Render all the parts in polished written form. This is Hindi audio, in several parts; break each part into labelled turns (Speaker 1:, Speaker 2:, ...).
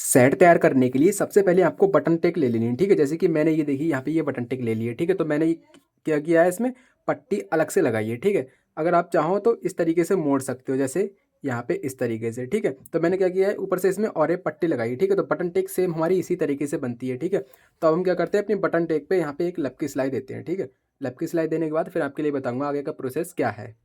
Speaker 1: सेट तैयार करने के लिए सबसे पहले आपको बटन टेक ले लेनी है, ठीक है। जैसे कि मैंने ये देखिए यहाँ पे ये बटन टेक ले ली है, ठीक है। तो मैंने क्या किया है, इसमें पट्टी अलग से लगाई है, ठीक है। अगर आप चाहो तो इस तरीके से मोड़ सकते हो, जैसे यहाँ पे इस तरीके से, ठीक है। तो मैंने क्या किया है, ऊपर से इसमें और एक पट्टी लगाई है, ठीक है। तो बटन टेक सेम हमारी इसी तरीके से बनती है, ठीक है। तो अब हम क्या करते हैं, अपनी बटन टेक पे यहाँ पे एक लब की सिलाई देते हैं, ठीक है। लब की सिलाई देने के बाद फिर आपके लिए बताऊँगा आगे का प्रोसेस क्या है।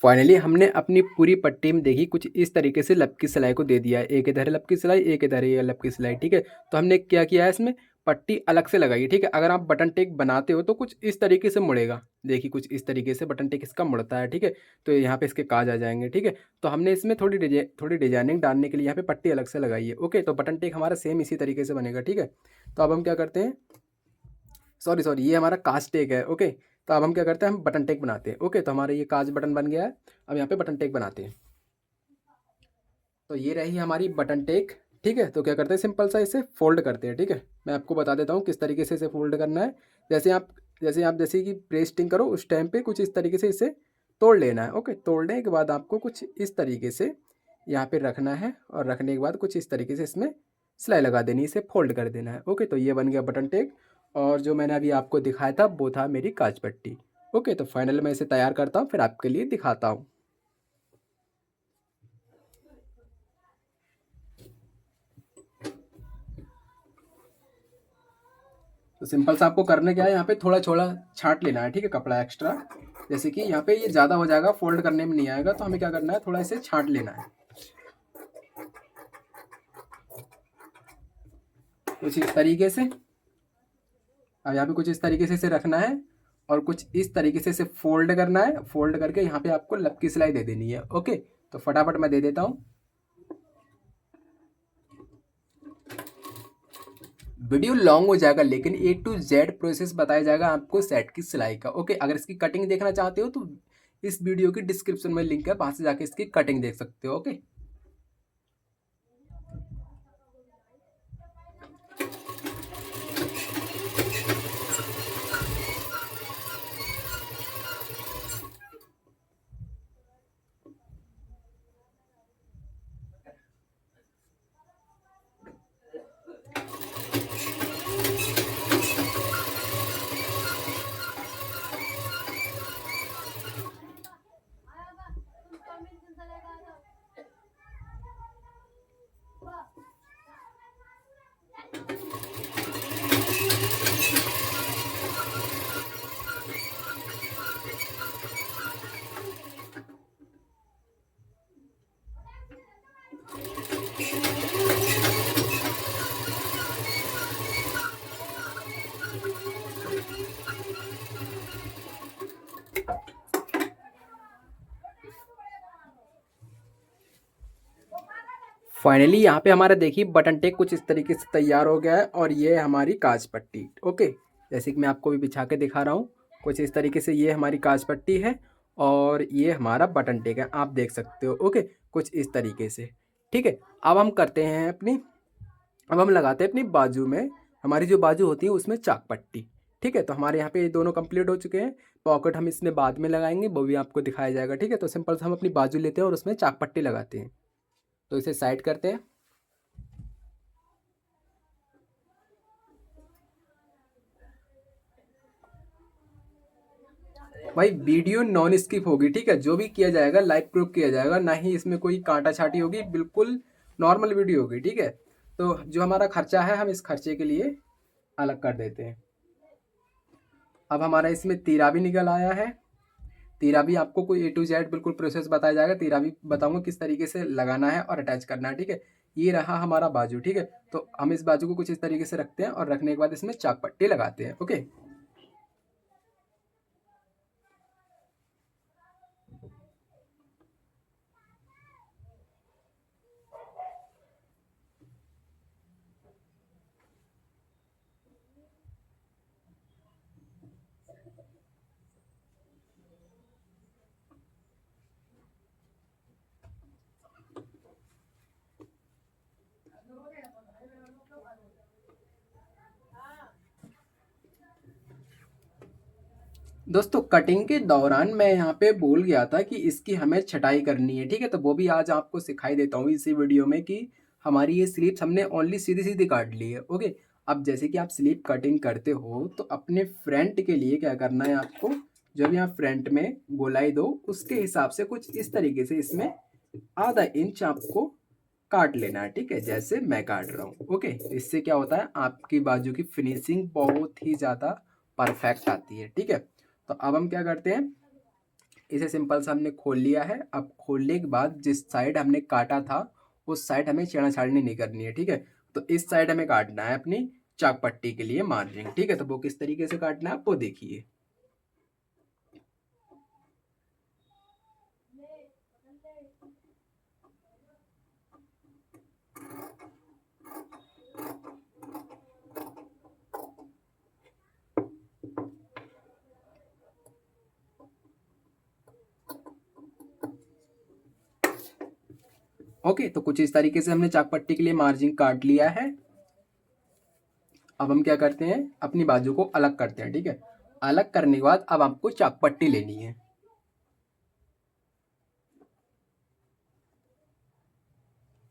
Speaker 1: फाइनली हमने अपनी पूरी पट्टी में देखी कुछ इस तरीके से लब की सिलाई को दे दिया है, एक इधर लब की सिलाई, एक इधर ये लब की सिलाई, ठीक है। तो हमने क्या किया है, इसमें पट्टी अलग से लगाई है, ठीक है। अगर आप बटन टेक बनाते हो तो कुछ इस तरीके से मुड़ेगा, देखिए कुछ इस तरीके से बटन टेक इसका मुड़ता है, ठीक है। तो यहाँ पे इसके काज आ जाएंगे, ठीक है। तो हमने इसमें थोड़ी डिजाइनिंग डालने के लिए यहाँ पे पट्टी अलग से लगाई है, ओके। तो बटन टेक हमारा सेम इसी तरीके से बनेगा, ठीक है। तो अब हम क्या करते हैं, सॉरी सॉरी, ये हमारा काज टेक है, ओके। तो अब हम क्या करते हैं, हम बटन टेक बनाते हैं, ओके। तो हमारा ये काज बटन बन गया है, अब यहाँ पे बटन टेक बनाते हैं। तो ये रही हमारी बटन टेक, ठीक है। तो क्या करते हैं, सिंपल सा इसे फोल्ड करते हैं, ठीक है। मैं आपको बता देता हूँ किस तरीके से इसे फोल्ड करना है। जैसे कि प्रेस्टिंग करो उस टाइम पे कुछ इस तरीके से इसे तोड़ लेना है, ओके। तोड़ने के बाद आपको कुछ इस तरीके से यहाँ पे रखना है, और रखने के बाद कुछ इस तरीके से इसमें सिलाई लगा देनी है, इसे फोल्ड कर देना है, ओके। तो ये बन गया बटन टेक, और जो मैंने अभी आपको दिखाया था वो था मेरी काज पट्टी, ओके। तो फाइनल मैं इसे तैयार करता हूँ, फिर आपके लिए दिखाता हूँ। तो सिंपल सा आपको करने क्या है, यहाँ पे थोड़ा थोड़ा छांट लेना है, ठीक है, कपड़ा एक्स्ट्रा। जैसे कि यहाँ पे ये ज़्यादा हो जाएगा, फोल्ड करने में नहीं आएगा, तो हमें क्या करना है, थोड़ा इसे छांट लेना है कुछ इस तरीके से। अब यहाँ पे कुछ इस तरीके से इसे रखना है, और कुछ इस तरीके से इसे फोल्ड करना है। फोल्ड करके यहाँ पे आपको लब की सिलाई दे देनी है, ओके। तो फटाफट मैं दे देता हूँ। वीडियो लॉन्ग हो जाएगा, लेकिन A to Z प्रोसेस बताया जाएगा आपको सेट की सिलाई का, ओके। अगर इसकी कटिंग देखना चाहते हो तो इस वीडियो की डिस्क्रिप्शन में लिंक है, वहां से जाके इसकी कटिंग देख सकते हो, ओके। फाइनली यहाँ पे हमारा देखिए बटन टेक कुछ इस तरीके से तैयार हो गया है, और ये है हमारी काज पट्टी, ओके। जैसे कि मैं आपको भी बिछा के दिखा रहा हूँ, कुछ इस तरीके से ये हमारी काज पट्टी है, और ये हमारा बटन टेक है, आप देख सकते हो, ओके। कुछ इस तरीके से, ठीक है। अब हम करते हैं अब हम लगाते हैं अपनी बाजू में, हमारी जो बाजू होती है उसमें चाक पट्टी, ठीक है। तो हमारे यहाँ पे ये दोनों कंप्लीट हो चुके हैं। पॉकेट हम इसमें बाद में लगाएंगे, वो भी आपको दिखाया जाएगा, ठीक है। तो सिंपल से हम अपनी बाजू लेते हैं और उसमें चाक पट्टी लगाते हैं। तो इसे साइड करते हैं। भाई वीडियो नॉन स्किप होगी, ठीक है। जो भी किया जाएगा लाइव प्रूफ किया जाएगा, ना ही इसमें कोई कांटा छाटी होगी, बिल्कुल नॉर्मल वीडियो होगी, ठीक है। तो जो हमारा खर्चा है हम इस खर्चे के लिए अलग कर देते हैं। अब हमारा इसमें तीरा भी निकल आया है। तीरा भी आपको कोई A to Z बिल्कुल प्रोसेस बताया जाएगा। तीरा भी बताऊंगा किस तरीके से लगाना है और अटैच करना है, ठीक है। ये रहा हमारा बाजू, ठीक है। तो हम इस बाजू को कुछ इस तरीके से रखते हैं और रखने के बाद इसमें चाक पट्टी लगाते हैं, ओके। दोस्तों कटिंग के दौरान मैं यहाँ पे भूल गया था कि इसकी हमें छटाई करनी है, ठीक है। तो वो भी आज आपको सिखाई देता हूँ इसी वीडियो में कि हमारी ये स्लीव्स हमने ओनली सीधी सीधी काट ली है, ओके। अब जैसे कि आप स्लीव कटिंग करते हो तो अपने फ्रंट के लिए क्या करना है आपको, जब यहाँ फ्रंट में गोलाई दो उसके हिसाब से कुछ इस तरीके से इसमें आधा इंच आपको काट लेना है, ठीक है। जैसे मैं काट रहा हूँ, ओके। इससे क्या होता है, आपकी बाजू की फिनिशिंग बहुत ही ज़्यादा परफेक्ट आती है, ठीक है। तो अब हम क्या करते हैं, इसे सिंपल सा हमने खोल लिया है। अब खोलने के बाद जिस साइड हमने काटा था उस साइड हमें छेड़ा छाड़नी नहीं करनी है, ठीक है। तो इस साइड हमें काटना है अपनी चाक पट्टी के लिए मार्जिन, ठीक है। तो वो किस तरीके से काटना है आप वो देखिए। ओके, तो कुछ इस तरीके से हमने चाक पट्टी के लिए मार्जिन काट लिया है। अब हम क्या करते हैं, अपनी बाजू को अलग करते हैं, ठीक है। अलग करने के बाद अब आपको चाक पट्टी लेनी है।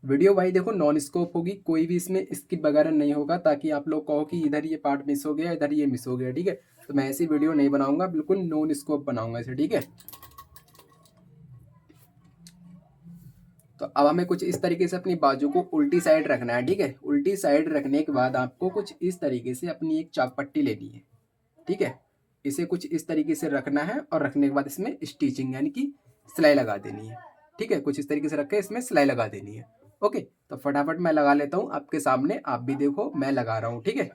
Speaker 1: वीडियो भाई देखो नॉन स्कोप होगी, कोई भी इसमें स्किप वगैरह नहीं होगा, ताकि आप लोग कहो कि इधर ये पार्ट मिस हो गया, इधर ये मिस हो गया, ठीक है। तो मैं ऐसी वीडियो नहीं बनाऊंगा, बिल्कुल नॉन स्कोप बनाऊंगा इसे, ठीक है। तो अब हमें कुछ इस तरीके से अपनी बाजू को उल्टी साइड रखना है, ठीक है। उल्टी साइड रखने के बाद आपको कुछ इस तरीके से अपनी एक चाक पट्टी लेनी है, ठीक है। इसे कुछ इस तरीके से रखना है और रखने के बाद इसमें स्टिचिंग यानी कि सिलाई लगा देनी है, ठीक है। कुछ इस तरीके से रख के इसमें सिलाई लगा देनी है, ओके। तो फटाफट मैं लगा लेता हूँ आपके सामने, आप भी देखो मैं लगा रहा हूँ, ठीक है।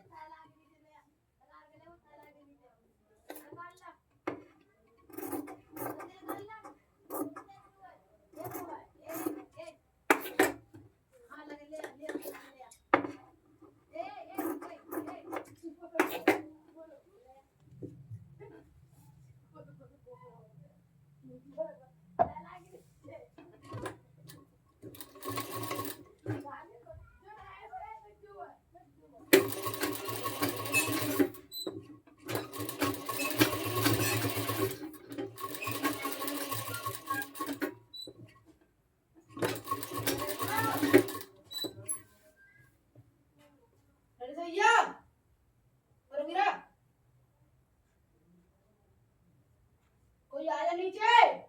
Speaker 1: कोई आया नीचे।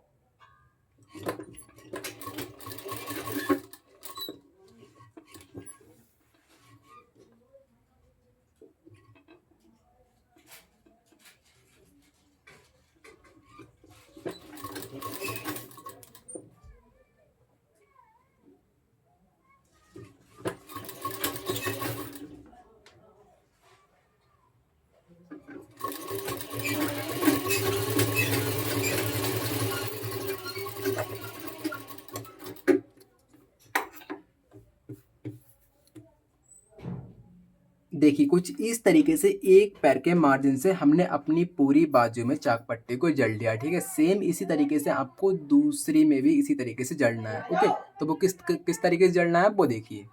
Speaker 1: देखिए कुछ इस तरीके से एक पैर के मार्जिन से हमने अपनी पूरी बाजू में चाक पट्टी को जड़ लिया, ठीक है। सेम इसी तरीके से आपको दूसरी में भी इसी तरीके से जड़ना है, ओके। तो वो किस किस तरीके से जड़ना है वो देखिए।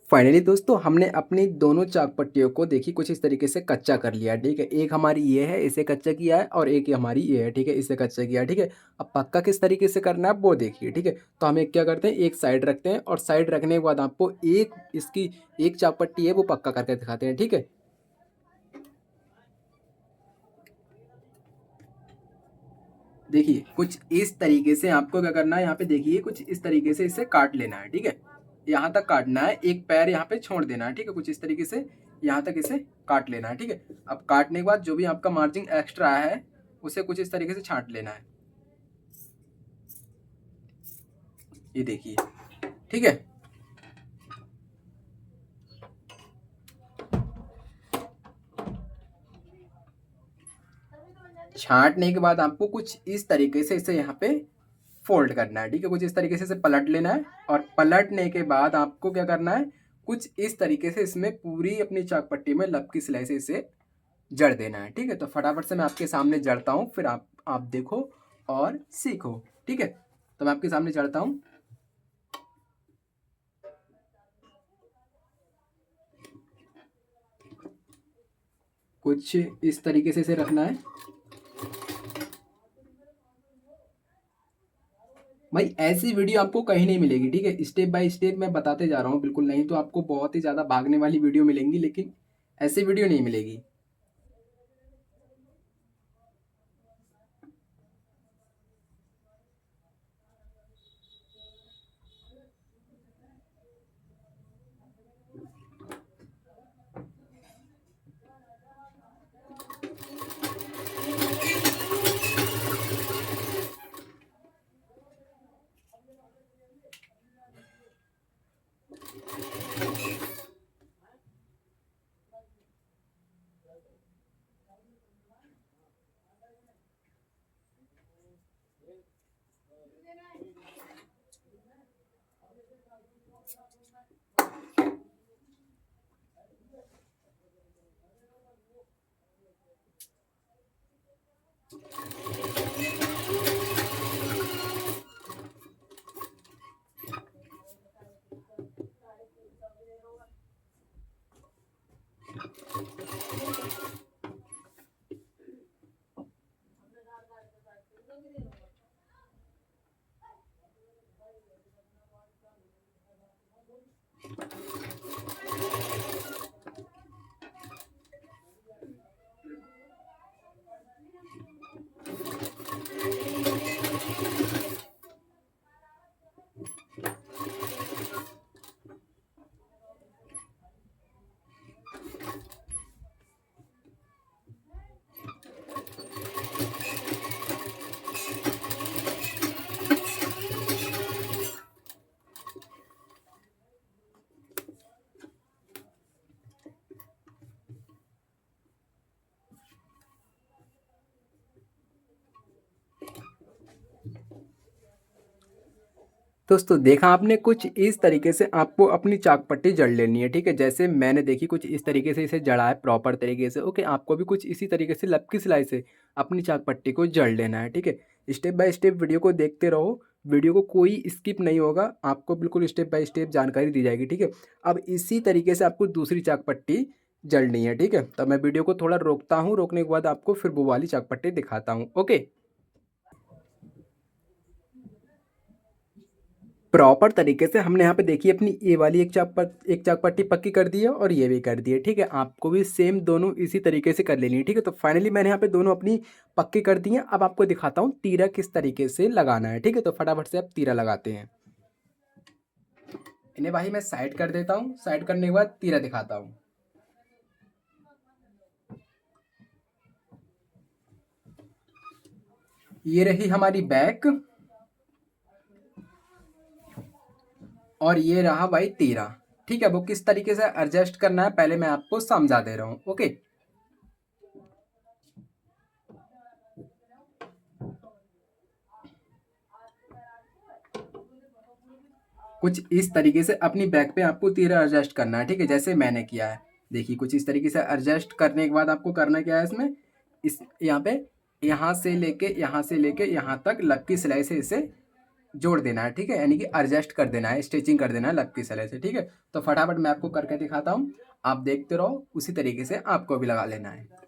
Speaker 1: फाइनली दोस्तों हमने अपनी दोनों चाक पट्टियों को देखिए कुछ इस तरीके से कच्चा कर लिया है, ठीक है। एक हमारी ये है, इसे कच्चा किया है, और एक हमारी ये है, ठीक है, इसे कच्चा किया है, ठीक है। अब पक्का किस तरीके से करना है वो देखिए, ठीक है। तो हम एक क्या करते हैं, एक साइड रखते हैं और साइड रखने के बाद आपको एक इसकी एक चाक पट्टी है वो पक्का करके दिखाते हैं, ठीक है। देखिए कुछ इस तरीके से आपको क्या करना है, यहाँ पे देखिए कुछ इस तरीके से इसे काट लेना है, ठीक है। यहाँ तक काटना है, एक पैर यहाँ पे छोड़ देना है, ठीक है। कुछ इस तरीके से यहाँ तक इसे काट लेना है, ठीक है। अब काटने के बाद जो भी आपका मार्जिन एक्स्ट्रा है उसे कुछ इस तरीके से छांट लेना है, ये देखिए, ठीक है। छांटने के बाद आपको कुछ इस तरीके से इसे यहाँ पे फोल्ड करना है, ठीक है। कुछ इस तरीके से इसे पलट लेना है और पलटने के बाद आपको क्या करना है, कुछ इस तरीके से इसमें पूरी अपनी चाक पट्टी में लब की सिलाई से इसे जड़ देना है, ठीक है। तो फटाफट से मैं आपके सामने जड़ता हूँ, फिर आप देखो और सीखो, ठीक है। तो मैं आपके सामने जड़ता हूँ। कुछ इस तरीके से इसे रखना है भाई। ऐसी वीडियो आपको कहीं नहीं मिलेगी, ठीक है। स्टेप बाय स्टेप मैं बताते जा रहा हूँ, बिल्कुल नहीं तो आपको बहुत ही ज़्यादा भागने वाली वीडियो मिलेंगी, लेकिन ऐसी वीडियो नहीं मिलेगी। दोस्तों देखा आपने, कुछ इस तरीके से आपको अपनी चाक पट्टी जड़ लेनी है, ठीक है। जैसे मैंने देखी कुछ इस तरीके से इसे जड़ा है प्रॉपर तरीके से, ओके। आपको भी कुछ इसी तरीके से लब की सिलाई से अपनी चाक पट्टी को जड़ लेना है, ठीक है। स्टेप बाय स्टेप वीडियो को देखते रहो, वीडियो को कोई स्किप नहीं होगा, आपको बिल्कुल स्टेप बाय स्टेप जानकारी दी जाएगी, ठीक है। अब इसी तरीके से आपको दूसरी चाक पट्टी जड़नी है, ठीक है। तो मैं वीडियो को थोड़ा रोकता हूँ, रोकने के बाद आपको फिर वो वाली चाक पट्टी दिखाता हूँ, ओके। प्रॉपर तरीके से हमने यहाँ पे देखिए अपनी ये वाली एक चाक पट्टी पक्की कर दी है और ये भी कर दी है, ठीक है। आपको भी सेम दोनों इसी तरीके से कर लेनी है, ठीक है। तो फाइनली मैंने यहाँ पे दोनों अपनी पक्की कर दी हैं। अब आपको दिखाता हूँ तीरा किस तरीके से लगाना है, ठीक है। तो फटाफट से आप तीरा लगाते हैं। इन्हें भाई मैं साइड कर देता हूँ, साइड करने के बाद तीरा दिखाता हूँ। ये रही हमारी बैक और ये रहा भाई तीरा, ठीक है। वो किस तरीके से एडजस्ट करना है पहले मैं आपको समझा दे रहा हूँ, ओके। कुछ इस तरीके से अपनी बैक पे आपको तीरा एडजस्ट करना है, ठीक है, जैसे मैंने किया है। देखिए कुछ इस तरीके से एडजस्ट करने के बाद आपको करना क्या है इसमें, इस यहाँ पे यहाँ से लेके यहाँ तक लपकी सिलाई से इसे जोड़ देना है, ठीक है, यानी कि एडजस्ट कर देना है, स्टिचिंग कर देना है लपकी सिलाई से, ठीक है। तो फटाफट मैं आपको करके दिखाता हूँ, आप देखते रहो, उसी तरीके से आपको भी लगा लेना है।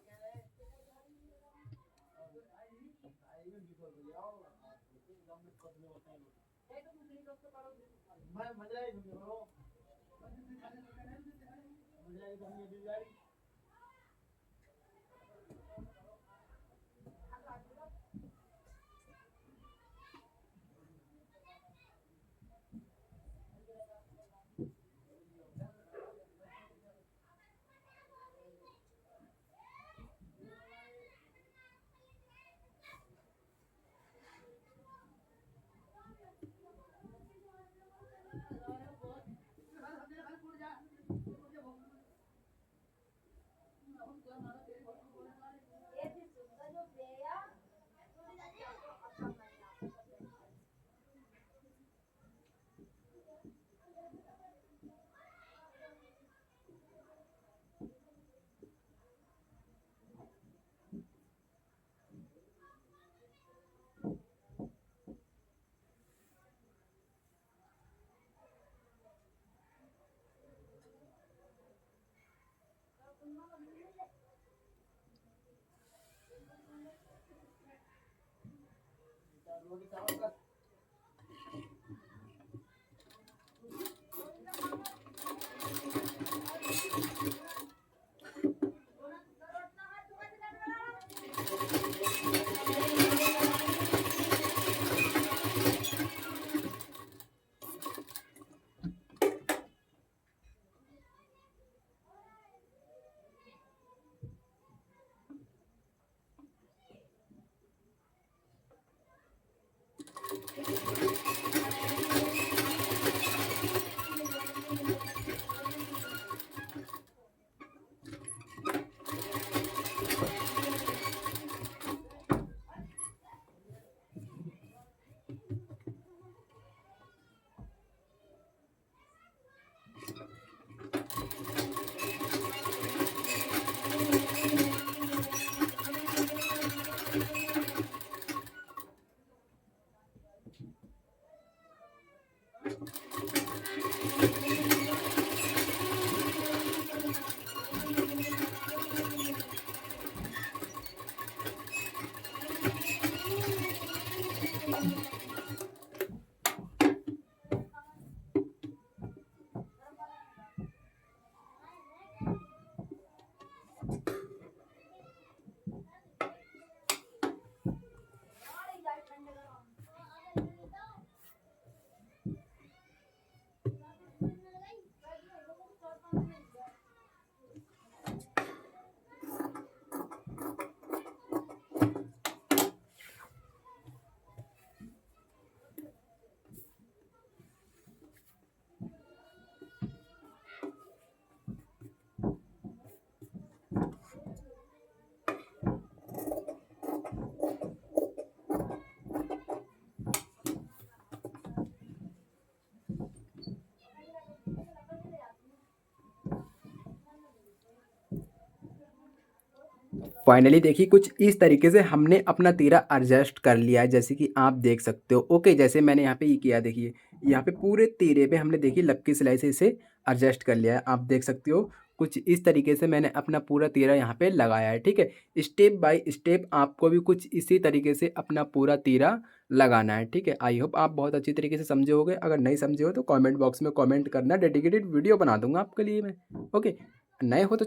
Speaker 1: फाइनली देखिए कुछ इस तरीके से हमने अपना तीरा एडजस्ट कर लिया है, जैसे कि आप देख सकते हो। ओके, जैसे मैंने यहाँ पे ये किया, देखिए यहाँ पे पूरे तीरे पे हमने देखिए लपकी सिलाई से इसे एडजस्ट कर लिया है, आप देख सकते हो। कुछ इस तरीके से मैंने अपना पूरा तीरा यहाँ पे लगाया है, ठीक है। स्टेप बाय स्टेप आपको भी कुछ इसी तरीके से अपना पूरा तीरा लगाना है, ठीक है। आई होप आप बहुत अच्छी तरीके से समझे होगे। अगर नहीं समझे हो तो कमेंट बॉक्स में कमेंट करना, डेडिकेटेड वीडियो बना दूंगा आपके लिए मैं। ओके, नए हो तो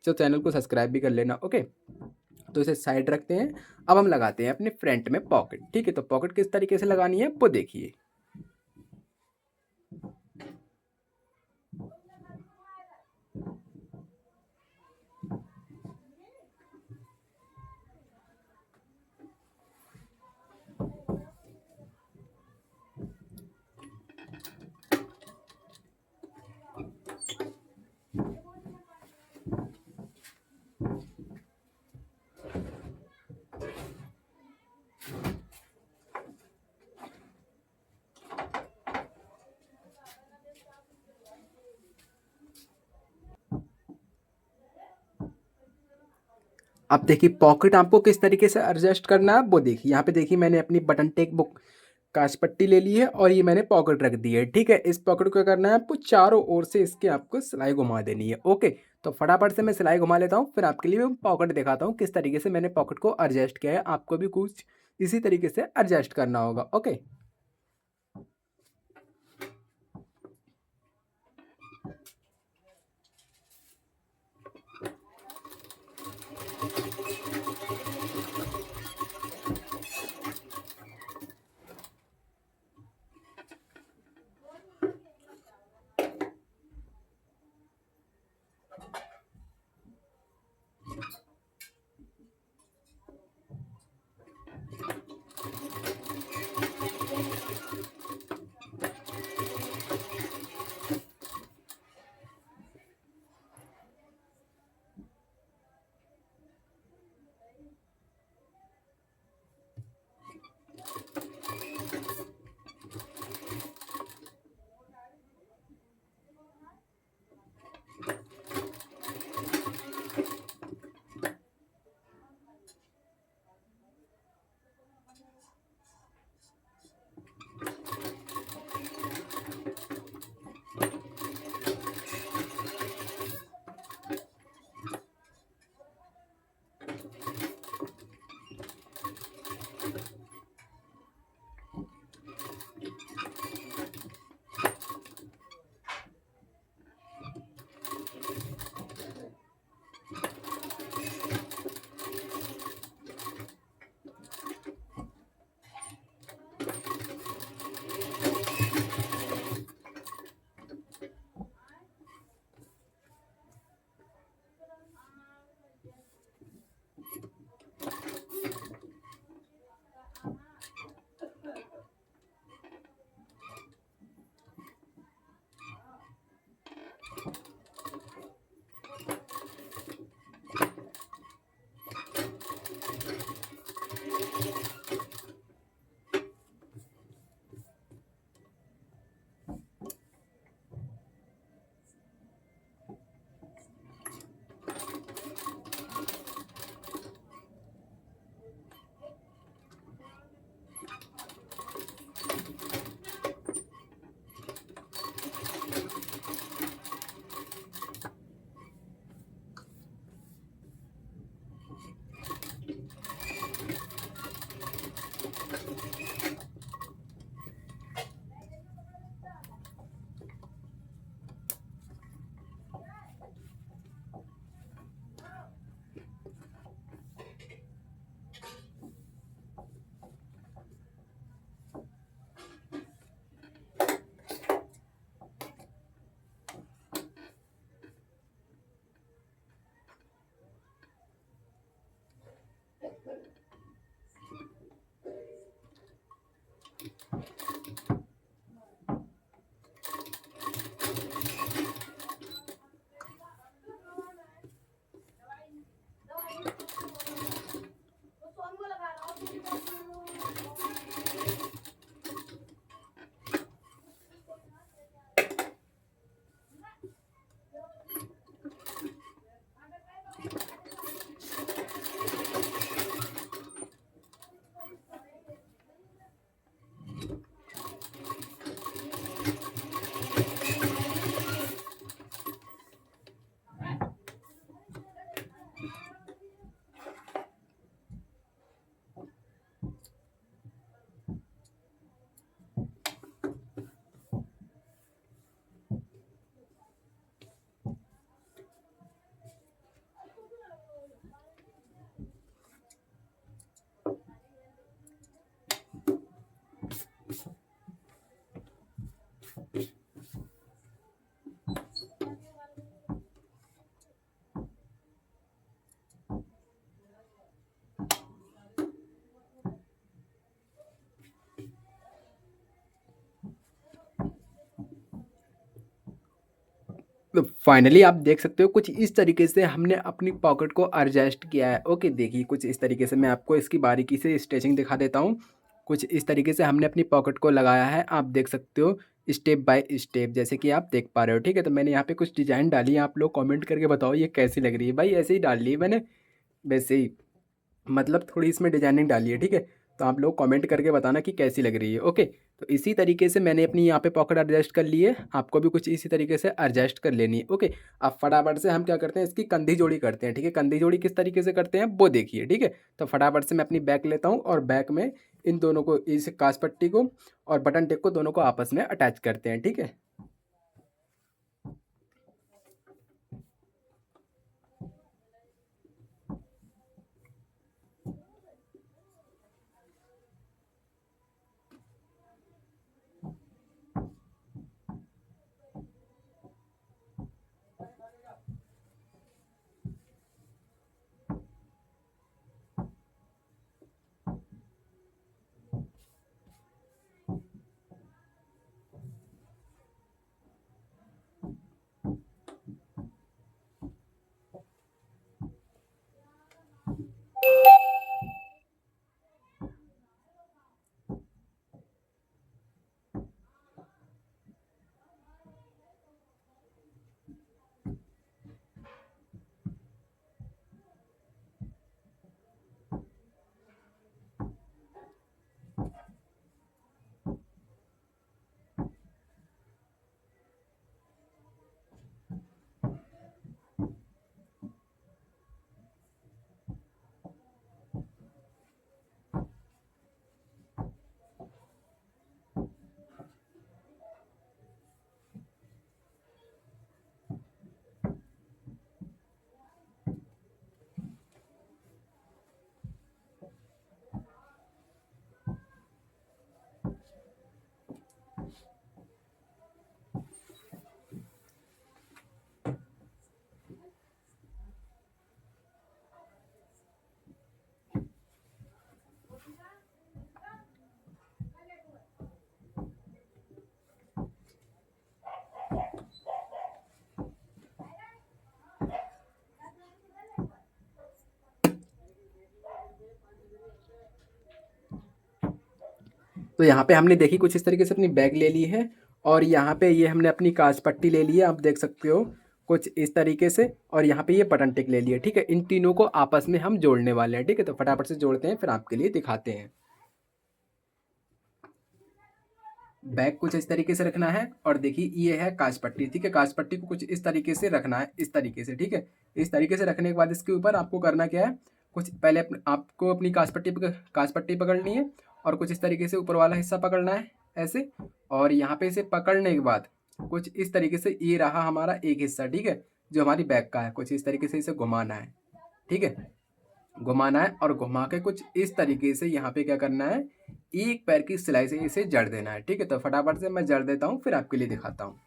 Speaker 1: चैनल को सब्सक्राइब भी कर लेना। ओके, तो इसे साइड रखते हैं। अब हम लगाते हैं अपने फ्रंट में पॉकेट, ठीक है। तो पॉकेट किस तरीके से लगानी है वो देखिए। अब देखिए पॉकेट आपको किस तरीके से एडजस्ट करना है वो देखिए, यहाँ पे देखिए मैंने अपनी बटन टेक बुक कांच पट्टी ले ली है और ये मैंने पॉकेट रख दी है। ठीक है, इस पॉकेट को क्या करना है आपको, चारों ओर से इसके आपको सिलाई घुमा देनी है। ओके, तो फटाफट से मैं सिलाई घुमा लेता हूँ, फिर आपके लिए मैं पॉकेट दिखाता हूँ किस तरीके से मैंने पॉकेट को एडजस्ट किया है। आपको भी कुछ इसी तरीके से एडजस्ट करना होगा। ओके, तो फाइनली आप देख सकते हो कुछ इस तरीके से हमने अपनी पॉकेट को एडजस्ट किया है। ओके, देखिए कुछ इस तरीके से मैं आपको इसकी बारीकी से स्टिचिंग दिखा देता हूँ। कुछ इस तरीके से हमने अपनी पॉकेट को लगाया है, आप देख सकते हो स्टेप बाय स्टेप, जैसे कि आप देख पा रहे हो। ठीक है, तो मैंने यहाँ पे कुछ डिज़ाइन डाली है, आप लोग कमेंट करके बताओ ये कैसी लग रही है। भाई ऐसे ही डाल ली है मैंने, वैसे ही मतलब थोड़ी इसमें डिजाइनिंग डाली है, ठीक है। तो आप लोग कमेंट करके बताना कि कैसी लग रही है। ओके, तो इसी तरीके से मैंने अपनी यहाँ पे पॉकेट एडजस्ट कर ली है, आपको भी कुछ इसी तरीके से एडजस्ट कर लेनी है। ओके, अब फटाफट से हम क्या करते हैं, इसकी कंधी जोड़ी करते हैं, ठीक है। कंधी जोड़ी किस तरीके से करते हैं वो देखिए, ठीक है। तो फटाफट से मैं अपनी बैक लेता हूँ और बैक में इन दोनों को, इस कांच पट्टी को और बटन टेप को, दोनों को आपस में अटैच करते हैं, ठीक है। तो यहाँ पे हमने देखी कुछ इस तरीके से अपनी बैग ले ली है, और यहाँ पे ये हमने अपनी कांच पट्टी ले ली है, आप देख सकते हो कुछ इस तरीके से। और यहाँ पे ये बटन टिक ले लिया, ठीक है। इन तीनों को आपस में हम जोड़ने वाले हैं, ठीक है। तो फटाफट से जोड़ते हैं, फिर आपके लिए दिखाते हैं। बैग कुछ इस तरीके से रखना है, और देखिए ये है कांच पट्टी, ठीक है। कांच पट्टी को कुछ इस तरीके से रखना है, इस तरीके से, ठीक है। इस तरीके से रखने के बाद इसके ऊपर आपको करना क्या है, कुछ पहले आपको अपनी कांच पट्टी पकड़नी है, और कुछ इस तरीके से ऊपर वाला हिस्सा पकड़ना है, ऐसे। और यहाँ पे इसे पकड़ने के बाद कुछ इस तरीके से, ये रहा हमारा एक हिस्सा, ठीक है, जो हमारी बैग का है। कुछ इस तरीके से इसे घुमाना है, ठीक है। घुमाना है, और घुमा के कुछ इस तरीके से यहाँ पे क्या करना है, एक पैर की सिलाई से इसे जड़ देना है, ठीक है। तो फटाफट से मैं जड़ देता हूँ, फिर आपके लिए दिखाता हूँ।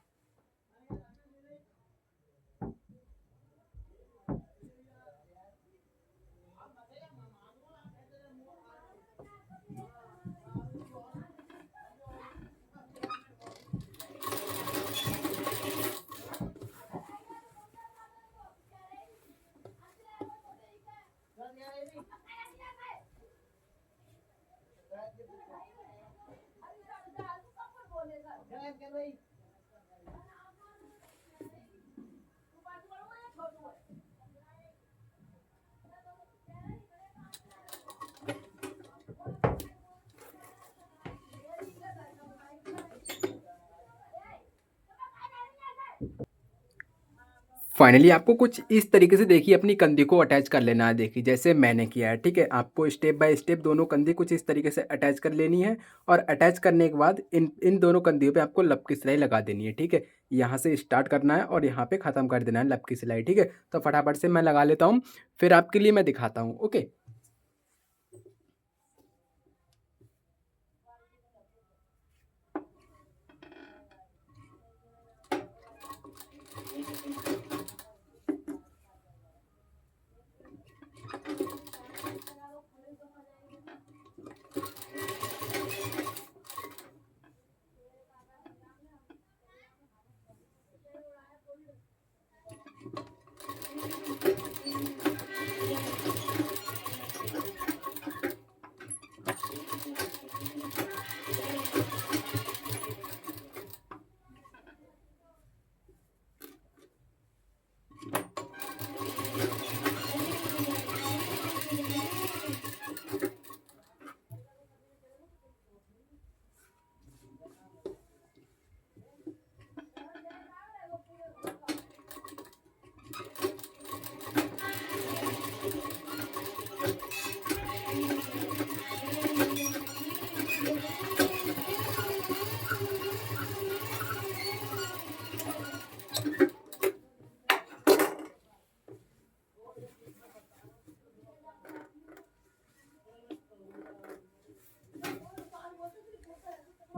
Speaker 1: फाइनली आपको कुछ इस तरीके से देखिए अपनी कंधी को अटैच कर लेना है, देखिए जैसे मैंने किया है, ठीक है। आपको स्टेप बाय स्टेप दोनों कंधी कुछ इस तरीके से अटैच कर लेनी है, और अटैच करने के बाद इन इन दोनों कंधियों पे आपको लब की सिलाई लगा देनी है, ठीक है। यहाँ से स्टार्ट करना है और यहाँ पे ख़त्म कर देना है लब की सिलाई, ठीक है। तो फटाफट से मैं लगा लेता हूँ, फिर आपके लिए मैं दिखाता हूँ। ओके,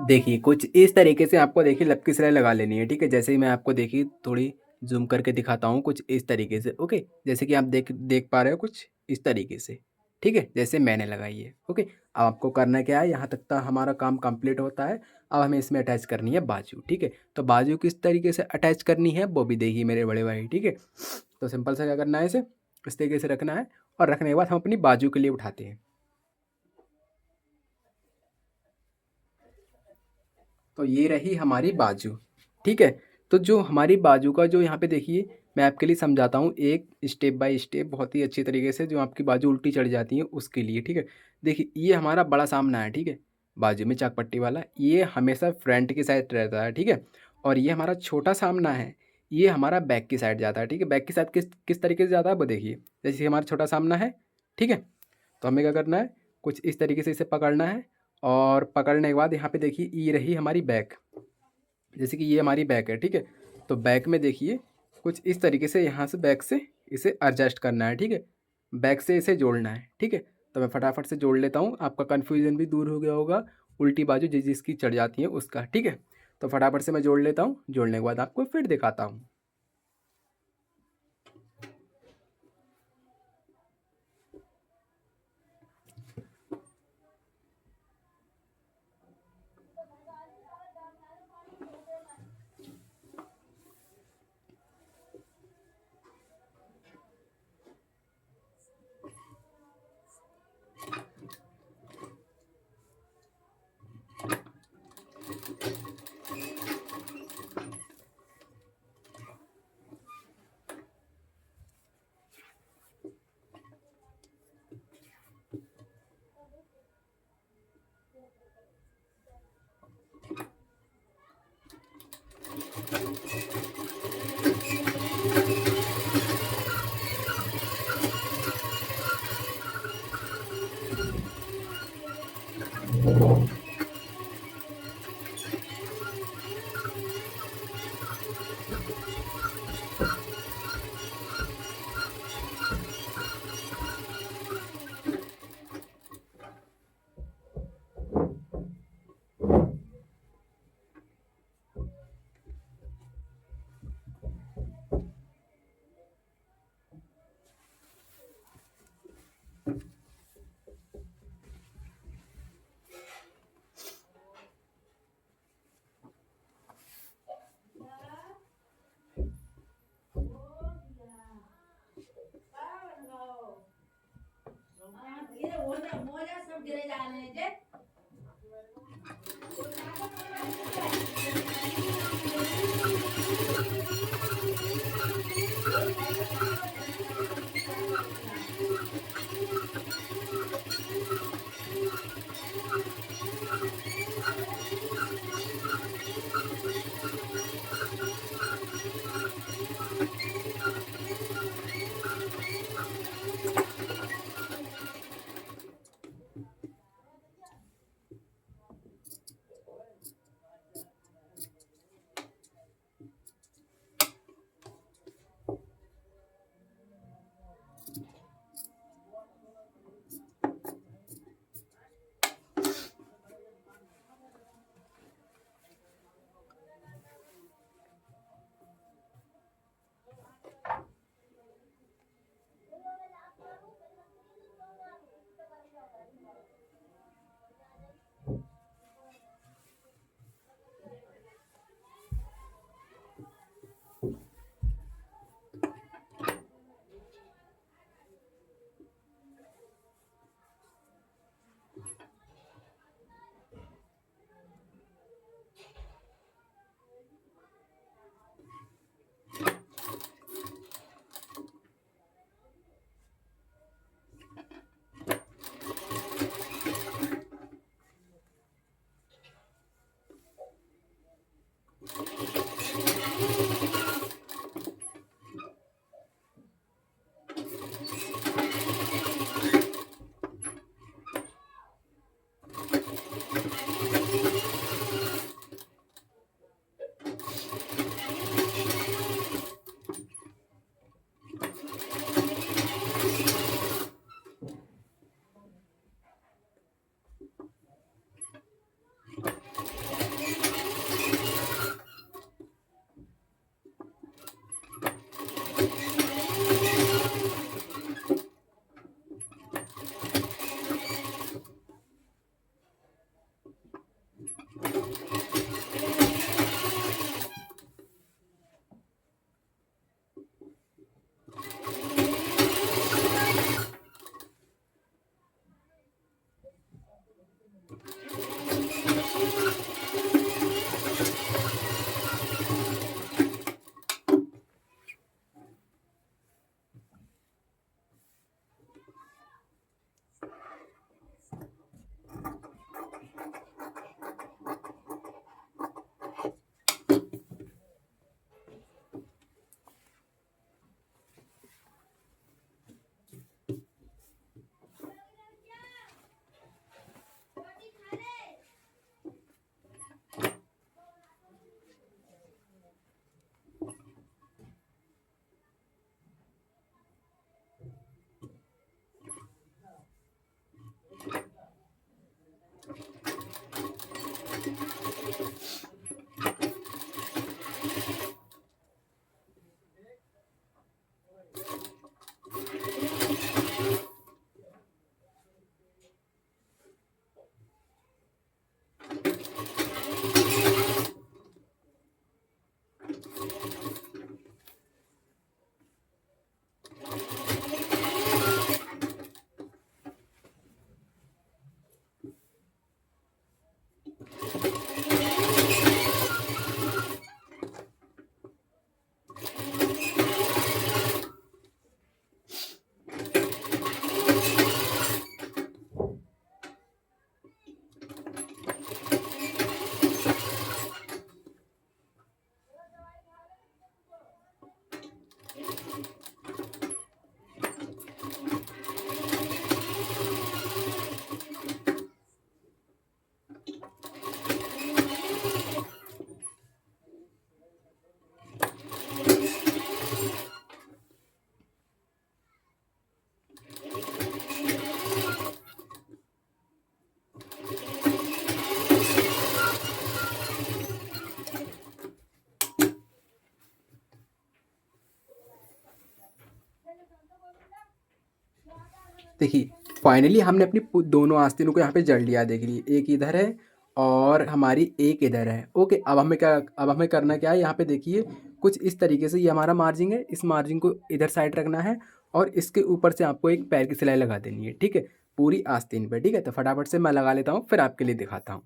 Speaker 1: देखिए कुछ इस तरीके से आपको देखिए लपकी सिलाई लगा लेनी है, ठीक है? जैसे ही मैं आपको देखिए थोड़ी ज़ूम करके दिखाता हूँ कुछ इस तरीके से, ओके? जैसे कि आप देख देख पा रहे हो कुछ इस तरीके से, ठीक है? जैसे मैंने लगाई है, ओके? अब आपको करना क्या है, यहाँ तक का हमारा काम कंप्लीट होता है। अब हमें इसमें अटैच करनी है बाजू, ठीक है? तो बाजू किस तरीके से अटैच करनी है वो भी देखिए मेरे बड़े भाई, ठीक है? तो सिंपल सा क्या करना है, इसे इस तरीके से रखना है और रखने के बाद हम अपनी बाजू के लिए उठाते हैं। तो ये रही हमारी बाजू, ठीक है? तो जो हमारी बाजू का जो यहाँ पे देखिए मैं आपके लिए समझाता हूँ एक स्टेप बाय स्टेप बहुत ही अच्छी तरीके से, जो आपकी बाजू उल्टी चढ़ जाती है उसके लिए, ठीक है? देखिए ये हमारा बड़ा सामना है, ठीक है? बाजू में चाक पट्टी वाला, ये हमेशा फ्रंट की साइड रहता है, ठीक है? और ये हमारा छोटा सामना है, ये हमारा बैक की साइड जाता है, ठीक है? बैक की साइड किस किस तरीके से जाता है वो देखिए। जैसे कि हमारा छोटा सामना है, ठीक है? तो हमें क्या करना है, कुछ इस तरीके से इसे पकड़ना है और पकड़ने के बाद यहाँ पे देखिए ये रही हमारी बैक। जैसे कि ये हमारी बैक है, ठीक है? तो बैक में देखिए कुछ इस तरीके से यहाँ से बैक से इसे एडजस्ट करना है, ठीक है? बैक से इसे जोड़ना है, ठीक है? तो मैं फटाफट से जोड़ लेता हूँ, आपका कन्फ्यूज़न भी दूर हो गया होगा, उल्टी बाजू जिसकी चढ़ जाती है उसका, ठीक है? तो फटाफट से मैं जोड़ लेता हूँ, जोड़ने के बाद आपको फिर दिखाता हूँ। देखिए फाइनली हमने अपनी दोनों आस्तीनों को यहाँ पे जड़ लिया। देख लीजिए एक इधर है और हमारी एक इधर है। ओके, अब हमें करना क्या है, यहाँ पे देखिए कुछ इस तरीके से ये हमारा मार्जिन है, इस मार्जिन को इधर साइड रखना है और इसके ऊपर से आपको एक पैर की सिलाई लगा देनी है। ठीक है, पूरी आस्तीन पे। ठीक है, तो फटाफट से मैं लगा लेता हूँ फिर आपके लिए दिखाता हूँ।